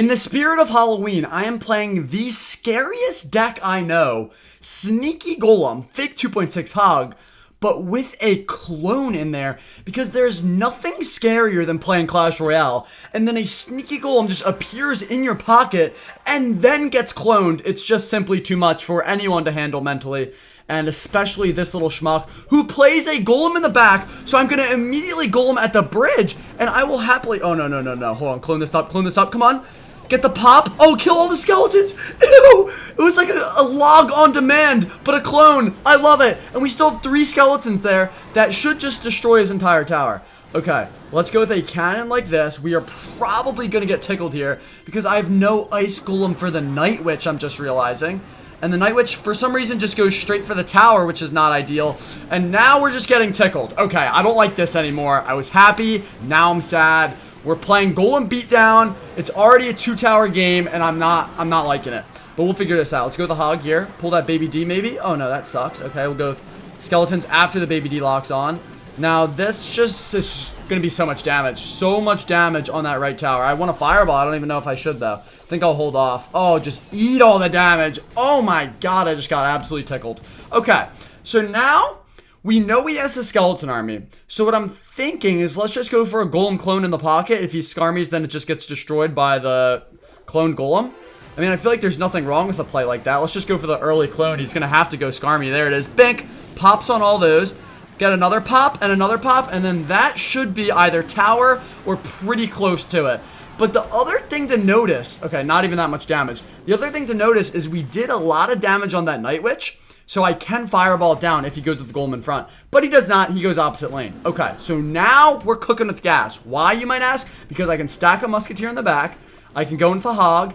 In the spirit of Halloween, I am playing the scariest deck I know, Sneaky Golem, fake 2.6 Hog, but with a clone in there, because there's nothing scarier than playing Clash Royale, and then a Sneaky Golem just appears in your pocket, and then gets cloned. It's just simply too much for anyone to handle mentally, and especially this little schmuck, who plays a Golem in the back, so I'm gonna immediately Golem at the bridge, and I will happily, oh no, hold on, clone this up, come on. Get the pop. Oh, kill all the skeletons. Ew. It was like a log on demand, but a clone. I love it. And we still have 3 skeletons there that should just destroy his entire tower. Okay, let's go with a cannon like this. We are probably going to get tickled here because I have no ice golem for the Night Witch, I'm just realizing. And the Night Witch, for some reason, just goes straight for the tower, which is not ideal. And now we're just getting tickled. Okay, I don't like this anymore. I was happy. Now I'm sad. We're playing Golem Beatdown. It's already a 2-tower game, and I'm not liking it. But we'll figure this out. Let's go with the Hog here. Pull that Baby D, maybe. Oh, no, that sucks. Okay, we'll go with Skeletons after the Baby D locks on. Now, this just is going to be so much damage. So much damage on that right tower. I want a Fireball. I don't even know if I should, though. I think I'll hold off. Oh, just eat all the damage. Oh, my God. I just got absolutely tickled. Okay, so now we know he has a skeleton army. So what I'm thinking is let's just go for a golem clone in the pocket. If he skarmies, then it just gets destroyed by the clone golem. I mean, I feel like there's nothing wrong with a play like that. Let's just go for the early clone. He's going to have to go skarmy. There it is. Bink. Pops on all those. Get another pop, and then that should be either tower or pretty close to it. But the other thing to notice, okay, not even that much damage. The other thing to notice is we did a lot of damage on that Night Witch. So I can Fireball it down if he goes with the Golem in front. But he does not. He goes opposite lane. Okay, so now we're cooking with gas. Why, you might ask? Because I can stack a Musketeer in the back. I can go into the Hog.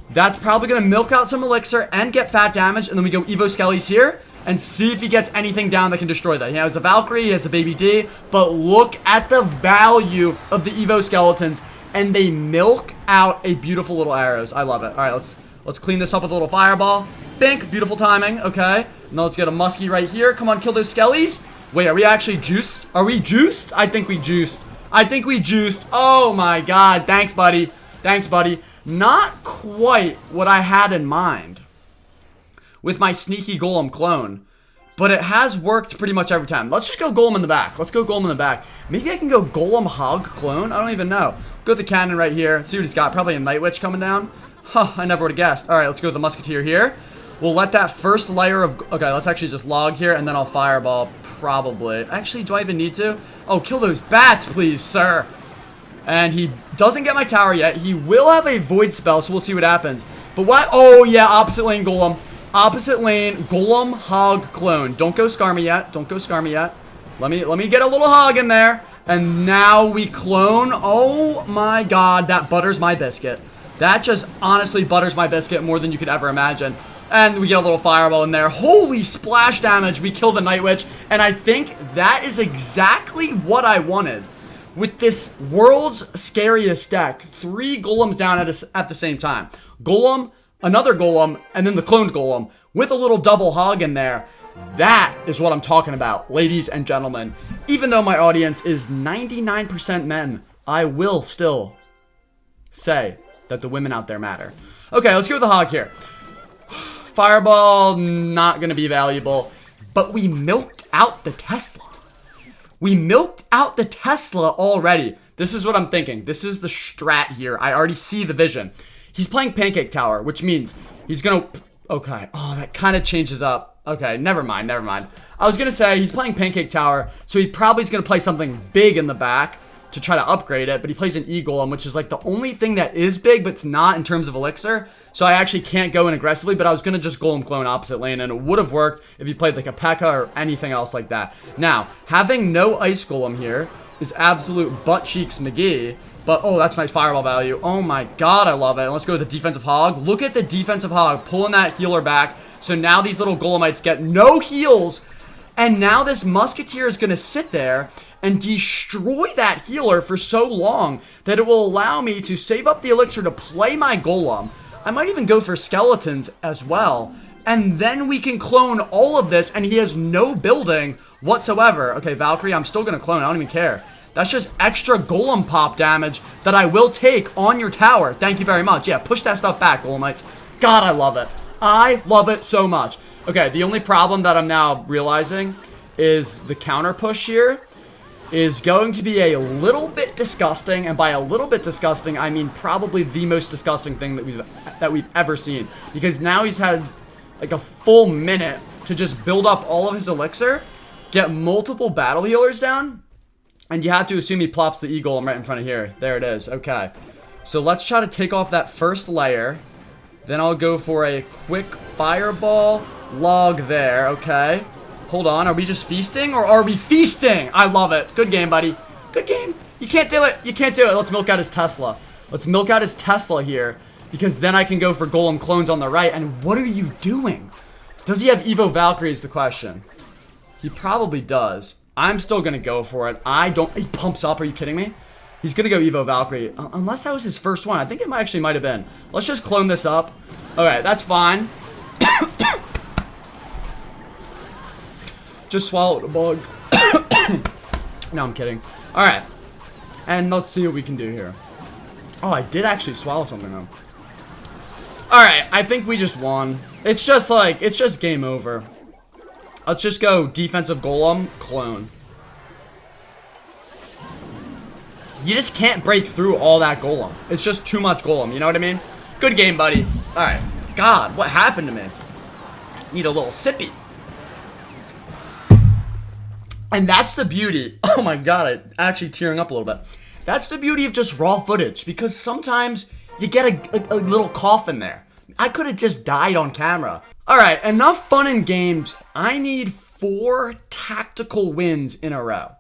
That's probably going to milk out some Elixir and get fat damage. And then we go Evo Skellies here and see if he gets anything down that can destroy that. He has a Valkyrie. He has the Baby D. But look at the value of the Evo Skeletons. And they milk out a beautiful little arrows. I love it. All right, let's clean this up with a little Fireball. Bink, beautiful timing, okay. Now let's get a muskie right here. Come on, kill those skellies. Wait, are we actually juiced? Are we juiced? I think we juiced. Oh my God, thanks buddy. Not quite what I had in mind with my Sneaky Golem clone, but it has worked pretty much every time. Let's just go Golem in the back. Maybe I can go Golem Hog clone. I don't even know. Go with the cannon right here. See what he's got. Probably a Night Witch coming down. Huh, I never would have guessed. All right, let's go with the Musketeer here. We'll let that first layer of... Okay, let's actually just log here, and then I'll Fireball, probably. Actually, do I even need to? Oh, kill those bats, please, sir. And he doesn't get my tower yet. He will have a Void spell, so we'll see what happens. But what? Oh, yeah, opposite lane Golem. Opposite lane, Golem, Hog, Clone. Don't go Skarmy yet. Let me get a little Hog in there. And now we clone. Oh, my God, that butters my biscuit. That just honestly butters my biscuit more than you could ever imagine. And we get a little Fireball in there. Holy splash damage. We kill the Night Witch. And I think that is exactly what I wanted. With this world's scariest deck. 3 Golems down at the same time. Golem, another Golem, and then the cloned Golem. With a little double Hog in there. That is what I'm talking about, ladies and gentlemen. Even though my audience is 99% men, I will still say that the women out there matter. Okay, let's go with the Hog here. Fireball, not going to be valuable. But we milked out the Tesla. Already. This is what I'm thinking. This is the strat here. I already see the vision. He's playing Pancake Tower, which means he's going to... Okay. Oh, that kind of changes up. Okay, never mind. I was going to say he's playing Pancake Tower, so he probably is going to play something big in the back to try to upgrade it, but he plays an E-Golem, which is like the only thing that is big, but it's not in terms of Elixir. So I actually can't go in aggressively, but I was going to just Golem clone opposite lane, and it would have worked if he played like a P.E.K.K.A. or anything else like that. Now, having no Ice Golem here is absolute butt cheeks McGee, but oh, that's nice Fireball value. Oh my God, I love it. And let's go with the defensive Hog. Look at the defensive Hog pulling that healer back. So now these little Golemites get no heals, and now this Musketeer is going to sit there and destroy that healer for so long that it will allow me to save up the Elixir to play my Golem. I might even go for Skeletons as well. And then we can clone all of this, and he has no building whatsoever. Okay, Valkyrie, I'm still going to clone. I don't even care. That's just extra golem pop damage that I will take on your tower. Thank you very much. Yeah, push that stuff back, golemites. God, I love it. I love it so much. Okay, the only problem that I'm now realizing is the counter push here is going to be a little bit disgusting, and by a little bit disgusting, I mean probably the most disgusting thing that we've ever seen. Because now he's had like a full minute to just build up all of his elixir, get multiple battle healers down, and you have to assume he plops the E-Golem right in front of here. There it is. Okay, so let's try to take off that first layer. Then I'll go for a quick fireball log there. Okay. Hold on, are we just feasting or are we feasting? I love it. Good game, buddy. Good game. You can't do it. You can't do it. Let's milk out his Tesla. Let's milk out his Tesla here because then I can go for golem clones on the right. And what are you doing? Does he have Evo Valkyrie is the question. He probably does. I'm still going to go for it. I don't... He pumps up. Are you kidding me? He's going to go Evo Valkyrie. Unless that was his first one. I think it actually might have been. Let's just clone this up. Okay, that's fine. Just swallowed a bug. No, I'm kidding. Alright. And let's see what we can do here. Oh, I did actually swallow something though. Alright, I think we just won. It's just like, it's just game over. Let's just go defensive golem, clone. You just can't break through all that golem. It's just too much golem, you know what I mean? Good game, buddy. Alright. God, what happened to me? Need a little sippy. And that's the beauty. Oh my god, I'm actually tearing up a little bit. That's the beauty of just raw footage, because sometimes you get a little cough in there. I could have just died on camera. Alright, enough fun and games. I need 4 tactical wins in a row.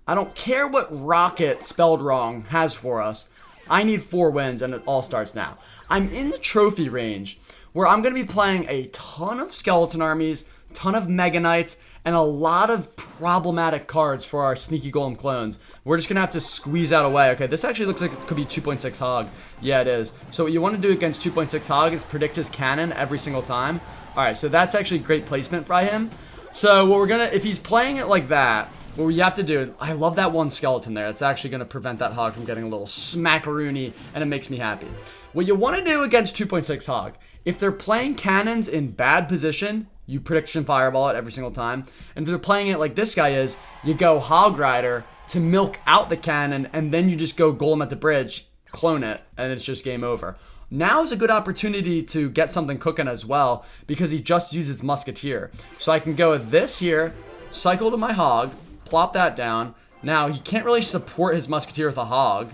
I don't care what Rocket, spelled wrong, has for us. I need 4 wins, and it all starts now. I'm in the trophy range, where I'm going to be playing a ton of skeleton armies, ton of Mega Knights, and a lot of problematic cards for our sneaky golem clones. We're just gonna have to squeeze out a way. Okay, this actually looks like it could be 2.6 hog. Yeah, it is. So what you want to do against 2.6 hog is predict his cannon every single time. Alright, so that's actually great placement by him. So what we're gonna, if he's playing it like that, what we have to do, I love that one skeleton there. It's actually gonna prevent that hog from getting a little smackaroony, and it makes me happy. What you want to do against 2.6 hog, if they're playing cannons in bad position, you prediction fireball it every single time. And if they're playing it like this guy is, you go Hog Rider to milk out the cannon, and then you just go Golem at the bridge, clone it, and it's just game over. Now is a good opportunity to get something cooking as well, because he just uses Musketeer. So I can go with this here, cycle to my Hog, plop that down. Now he can't really support his Musketeer with a Hog,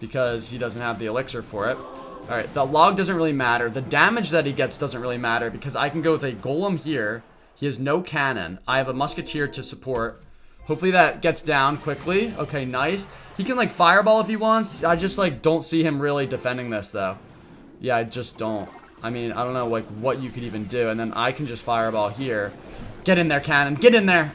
because he doesn't have the elixir for it. Alright, the log doesn't really matter. The damage that he gets doesn't really matter because I can go with a golem here. He has no cannon. I have a musketeer to support. Hopefully that gets down quickly. Okay, nice. He can like fireball if he wants. I just like don't see him really defending this though. Yeah, I just don't. I mean, I don't know like what you could even do. And then I can just fireball here. Get in there, cannon. Get in there.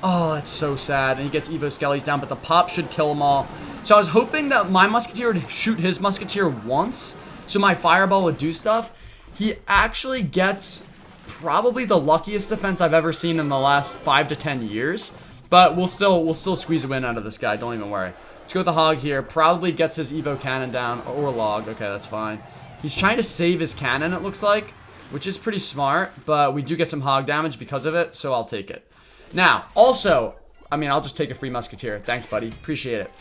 Oh, that's so sad. And he gets Evo Skellies down, but the pop should kill them all. So I was hoping that my musketeer would shoot his musketeer once, so my fireball would do stuff. He actually gets probably the luckiest defense I've ever seen in the last 5 to 10 years. But we'll still squeeze a win out of this guy. Don't even worry. Let's go with the hog here. Probably gets his Evo cannon down or log. Okay, that's fine. He's trying to save his cannon, it looks like, which is pretty smart. But we do get some hog damage because of it, so I'll take it. Now, also, I mean, I'll just take a free musketeer. Thanks, buddy. Appreciate it.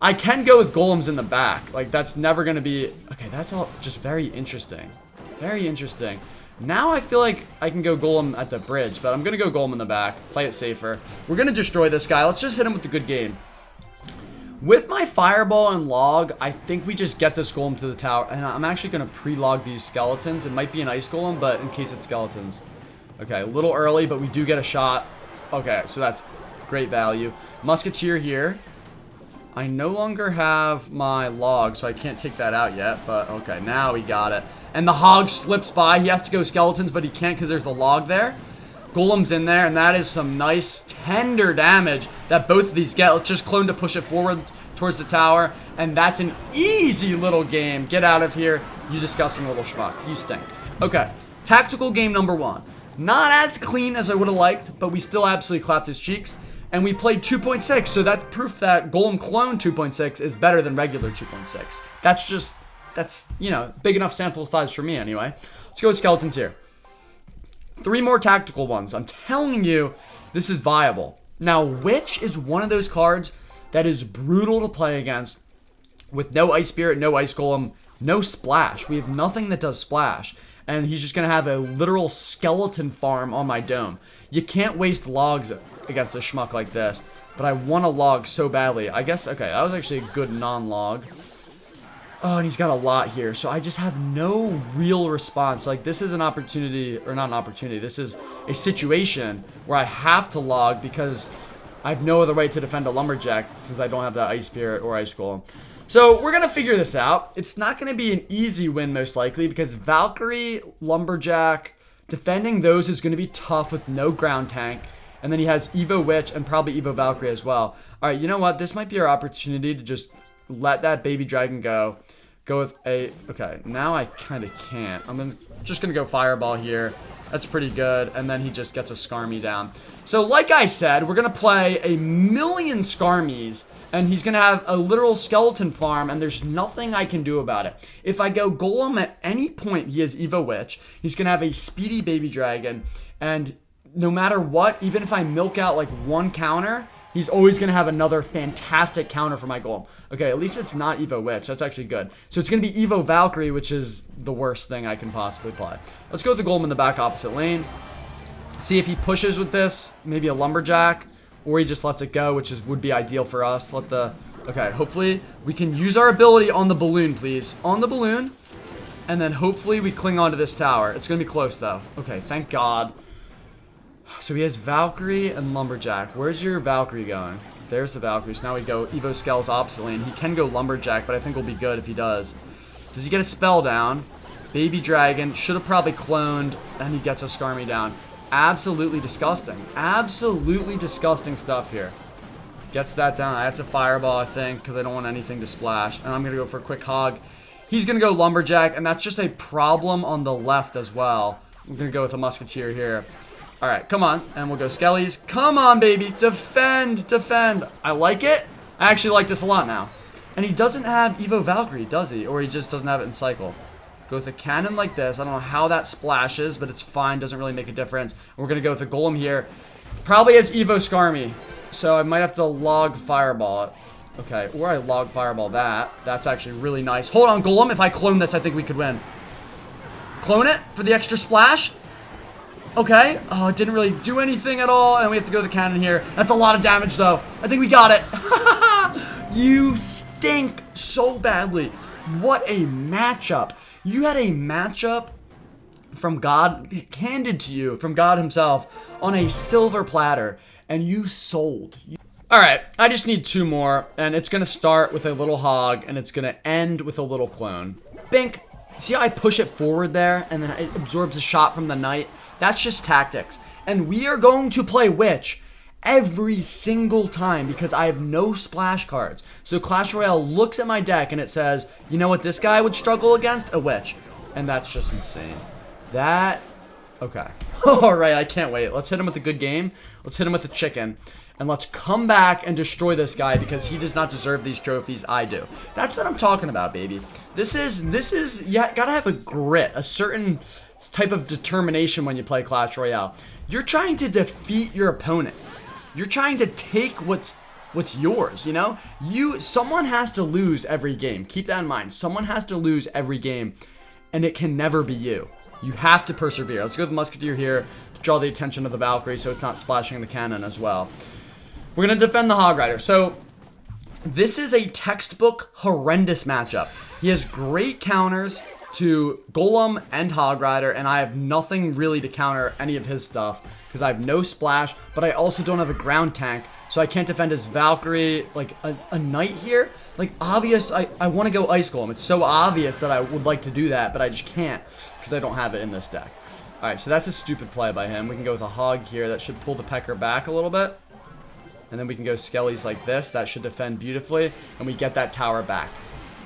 I can go with golems in the back. Like, that's never going to be... Okay, that's all just very interesting. Very interesting. Now I feel like I can go golem at the bridge, but I'm going to go golem in the back. Play it safer. We're going to destroy this guy. Let's just hit him with the good game. With my fireball and log, I think we just get this golem to the tower. And I'm actually going to pre-log these skeletons. It might be an ice golem, but in case it's skeletons. Okay, a little early, but we do get a shot. Okay, so that's great value. Musketeer here. I no longer have my log, so I can't take that out yet. But, okay, now we got it. And the hog slips by. He has to go skeletons, but he can't because there's a log there. Golem's in there, and that is some nice, tender damage that both of these get. Let's just clone to push it forward towards the tower. And that's an easy little game. Get out of here, you disgusting little schmuck. You stink. Okay, tactical game number 1. Not as clean as I would have liked, but we still absolutely clapped his cheeks. and we played 2.6, so that's proof that Golem Clone 2.6 is better than regular 2.6. That's, you know, big enough sample size for me anyway. Let's go with skeletons here. 3 more tactical ones. I'm telling you, this is viable. Now, Witch is one of those cards that is brutal to play against with no Ice Spirit, no Ice Golem, no Splash. We have nothing that does Splash. And he's just going to have a literal skeleton farm on my dome. You can't waste logs against a schmuck like this. But I want a log so badly. I guess, okay, that was actually a good non-log. Oh, and he's got a lot here. So I just have no real response. Like, this is an opportunity, or not an opportunity. This is a situation where I have to log because I have no other way to defend a Lumberjack since I don't have that Ice Spirit or Ice Golem. So we're going to figure this out. It's not going to be an easy win, most likely, because Valkyrie, Lumberjack, defending those is going to be tough with no ground tank. And then he has Evo Witch and probably Evo Valkyrie as well. All right, you know what? This might be our opportunity to just let that baby dragon go. Go with a... Okay, now I kind of can't. Just going to go Fireball here. That's pretty good. And then he just gets a Skarmy down. So like I said, we're going to play a million Skarmies. And he's going to have a literal skeleton farm. And there's nothing I can do about it. If I go Golem at any point, he has Evo Witch. He's going to have a speedy baby dragon. And no matter what, even if I milk out like one counter... He's always going to have another fantastic counter for my Golem. Okay, at least it's not Evo Witch. That's actually good. So it's going to be Evo Valkyrie, which is the worst thing I can possibly play. Let's go with the Golem in the back opposite lane. See if he pushes with this. Maybe a Lumberjack. Or he just lets it go, which would be ideal for us. Okay, hopefully we can use our ability on the balloon, please. On the balloon. And then hopefully we cling on to this tower. It's going to be close, though. Okay, thank God. So he has Valkyrie and Lumberjack. Where's your Valkyrie going? There's the Valkyrie. So now we go Evo Skells opposite lane. He can go Lumberjack, but I think we'll be good if he does. Does he get a spell down? Baby Dragon. Should have probably cloned. And he gets a Skarmy down. Absolutely disgusting. Absolutely disgusting stuff here. Gets that down. I have to Fireball, I think, because I don't want anything to splash. And I'm going to go for a quick hog. He's going to go Lumberjack, and that's just a problem on the left as well. I'm going to go with a Musketeer here. All right, come on. And we'll go Skellies. Come on, baby. Defend, defend. I like it. I actually like this a lot now. And he doesn't have Evo Valkyrie, does he? Or he just doesn't have it in cycle. Go with a cannon like this. I don't know how that splashes, but it's fine. Doesn't really make a difference. And we're going to go with a Golem here. Probably has Evo Skarmy. So I might have to log Fireball it. Okay, or I log Fireball that. That's actually really nice. Hold on, Golem. If I clone this, I think we could win. Clone it for the extra splash. Okay. Oh, it didn't really do anything at all. And we have to go to the cannon here. That's a lot of damage, though. I think we got it. You stink so badly. What a matchup. You had a matchup from God, handed to you from God himself on a silver platter. And you sold. Alright, I just need 2 more. And it's going to start with a little hog. And it's going to end with a little clone. Bink. See how I push it forward there? And then it absorbs a shot from the knight? That's just tactics. And we are going to play Witch every single time because I have no splash cards. So Clash Royale looks at my deck and it says, you know what this guy would struggle against? A Witch. And that's just insane. Okay. Alright, I can't wait. Let's hit him with a good game. Let's hit him with a chicken. And let's come back and destroy this guy because he does not deserve these trophies. I do. That's what I'm talking about, baby. This is, you gotta have a grit, a certain type of determination when you play Clash Royale. You're trying to defeat your opponent. You're trying to take what's yours, you know? Someone has to lose every game. Keep that in mind. Someone has to lose every game, and it can never be you. You have to persevere. Let's go with the Musketeer here to draw the attention of the Valkyrie so it's not splashing the cannon as well. We're going to defend the Hog Rider. So this is a textbook horrendous matchup. He has great counters to Golem and Hog Rider, and I have nothing really to counter any of his stuff because I have no splash, but I also don't have a ground tank, so I can't defend his Valkyrie. Like a knight here, like obvious, I want to go Ice Golem. It's so obvious that I would like to do that, but I just can't because I don't have it in this deck. Alright, so that's a stupid play by him. We can go with a Hog here. That should pull the Pecker back a little bit. And then we can go Skellies like this. That should defend beautifully. And we get that tower back.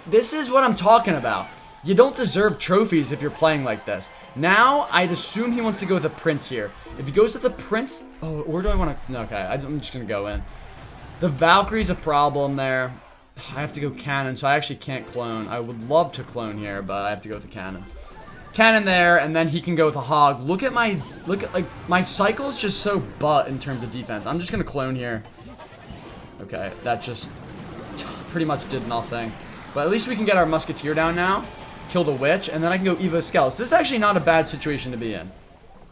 This is what I'm talking about. You don't deserve trophies if you're playing like this. Now, I'd assume he wants to go with a prince here. If he goes with a prince... Oh, where do I want to... Okay, I'm just going to go in. The Valkyrie's a problem there. I have to go cannon, so I actually can't clone. I would love to clone here, but I have to go with the cannon. Cannon there, and then he can go with a hog. Look at, like, my cycle is just so butt in terms of defense. I'm just going to clone here. Okay, that just pretty much did nothing. But at least we can get our musketeer down now. Kill the witch, and then I can go Evo Scouts. This is actually not a bad situation to be in.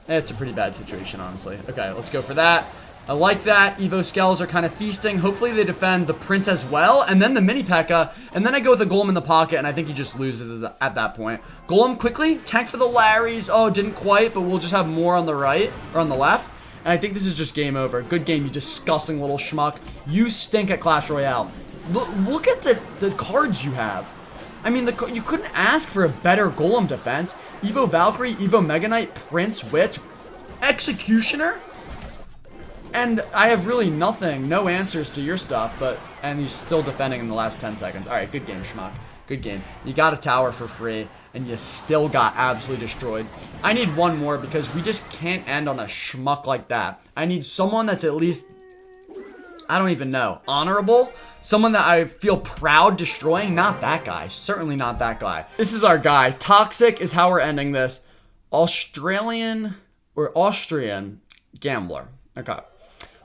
It's a pretty bad situation, honestly. Okay, let's go for that. I like that. Evo Skells are kind of feasting. Hopefully they defend the prince as well, and then the mini P.E.K.K.A. And then I go with a golem in the pocket, and I think he just loses at that point. Golem quickly. Tank for the Larrys. Oh, didn't quite, but we'll just have more on the right, or on the left. And I think this is just game over. Good game, you disgusting little schmuck. You stink at Clash Royale. Look at the cards you have. I mean, you couldn't ask for a better golem defense. Evo Valkyrie, Evo Mega Knight, Prince, Witch, Executioner. And I have really nothing, no answers to your stuff, and he's still defending in the last 10 seconds. Alright, good game, schmuck. Good game. You got a tower for free, and you still got absolutely destroyed. I need one more because we just can't end on a schmuck like that. I need someone that's at least, I don't even know, honorable? Someone that I feel proud destroying? Not that guy. Certainly not that guy. This is our guy. Toxic is how we're ending this. Australian gambler. Okay.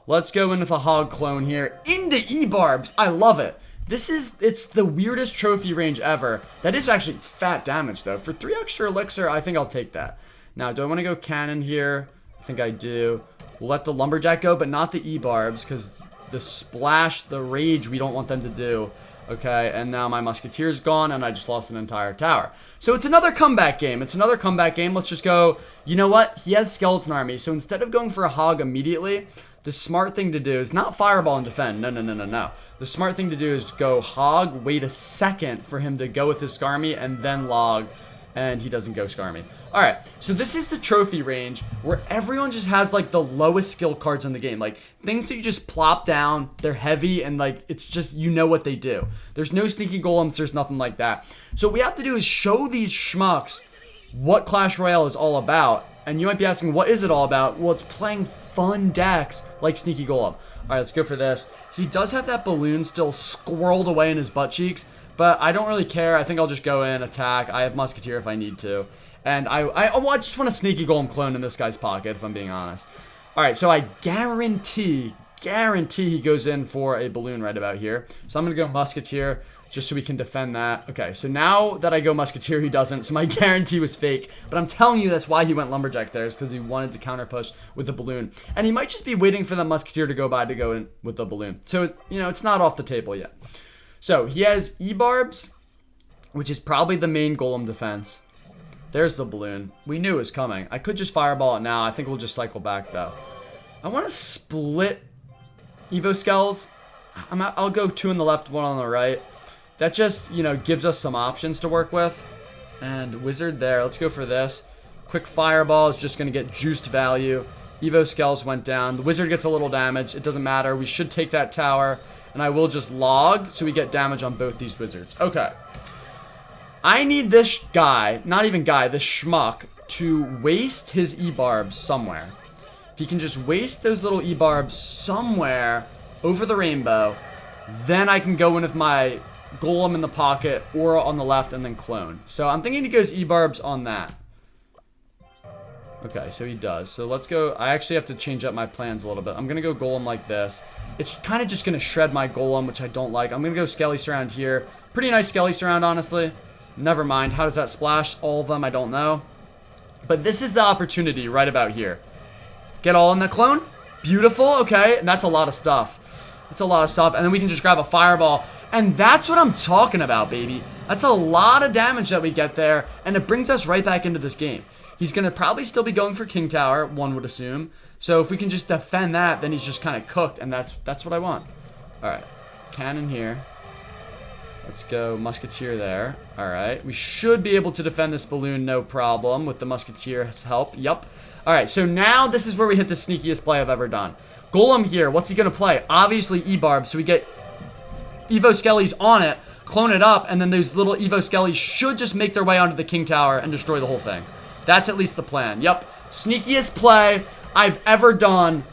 Let's go in with a hog clone here. Into E-Barbs. I love it. It's the weirdest trophy range ever. That is actually fat damage, though. For 3 extra elixir, I think I'll take that. Now, do I want to go cannon here? I think I do. We'll let the lumberjack go, but not the E-Barbs, because the splash, the rage, we don't want them to do. Okay, and now my musketeer's gone, and I just lost an entire tower. So it's another comeback game. Let's just go, you know what? He has skeleton army, so instead of going for a hog immediately, the smart thing to do is not fireball and defend. No. The smart thing to do is go hog, wait a second for him to go with his Skarmy, and then log, and he doesn't go Skarmy. Alright, so this is the trophy range where everyone just has, like, the lowest skill cards in the game. Like, things that you just plop down, they're heavy, and, like, it's just, you know what they do. There's no sneaky golems, there's nothing like that. So what we have to do is show these schmucks what Clash Royale is all about. And you might be asking, what is it all about? Well, it's playing fun decks like Sneaky Golem. Alright, let's go for this. He does have that balloon still squirreled away in his butt cheeks, but I don't really care. I think I'll just go in, attack. I have Musketeer if I need to. And I just want a Sneaky Golem clone in this guy's pocket, if I'm being honest. Alright, so I guarantee he goes in for a balloon right about here. So I'm going to go Musketeer, just so we can defend that. Okay, so now that I go Musketeer, he doesn't, so my guarantee was fake. But I'm telling you that's why he went Lumberjack there, is because he wanted to counter push with the balloon. And he might just be waiting for the Musketeer to go by to go in with the balloon. So, you know, it's not off the table yet. So, he has E-Barbs, which is probably the main Golem defense. There's the balloon. We knew it was coming. I could just fireball it now. I think we'll just cycle back, though. I want to split Evo Skells. I'll go 2 on the left, 1 on the right. That just, you know, gives us some options to work with. And Wizard there. Let's go for this. Quick Fireball is just going to get juiced value. Evo Skells went down. The Wizard gets a little damage. It doesn't matter. We should take that tower. And I will just log so we get damage on both these Wizards. Okay. I need this guy, not even guy, this schmuck, to waste his E-Barbs somewhere. If he can just waste those little E-Barbs somewhere over the rainbow, then I can go in with my Golem in the pocket, Aura on the left, and then clone. So I'm thinking he goes E-Barbs on that. Okay, so he does. So let's go. I actually have to change up my plans a little bit. I'm going to go Golem like this. It's kind of just going to shred my Golem, which I don't like. I'm going to go Skelly Surround here. Pretty nice Skelly Surround, honestly. Never mind. How does that splash? All of them, I don't know. But this is the opportunity right about here. Get all in the clone. Beautiful. Okay, and that's a lot of stuff. That's a lot of stuff. And then we can just grab a fireball. And that's what I'm talking about, baby. That's a lot of damage that we get there. And it brings us right back into this game. He's going to probably still be going for King Tower, one would assume. So if we can just defend that, then he's just kind of cooked. And that's what I want. Alright. Cannon here. Let's go Musketeer there. Alright. We should be able to defend this balloon no problem with the Musketeer's help. Yup. Alright, so now this is where we hit the sneakiest play I've ever done. Golem here. What's he going to play? Obviously E-Barb, so we get Evo Skellies on it. clone it up, and then those little Evo Skellies should just make their way onto the King Tower and destroy the whole thing. That's at least the plan. Yep. Sneakiest play I've ever done.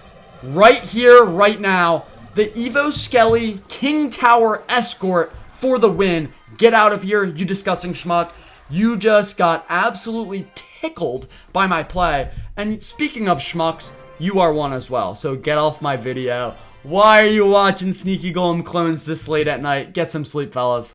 Right here, right now. The Evo Skelly King Tower escort for the win. Get out of here, you disgusting schmuck. You just got absolutely tickled by my play. And speaking of schmucks, you are one as well. So get off my video. Why are you watching Sneaky Golem clones this late at night? Get some sleep, fellas.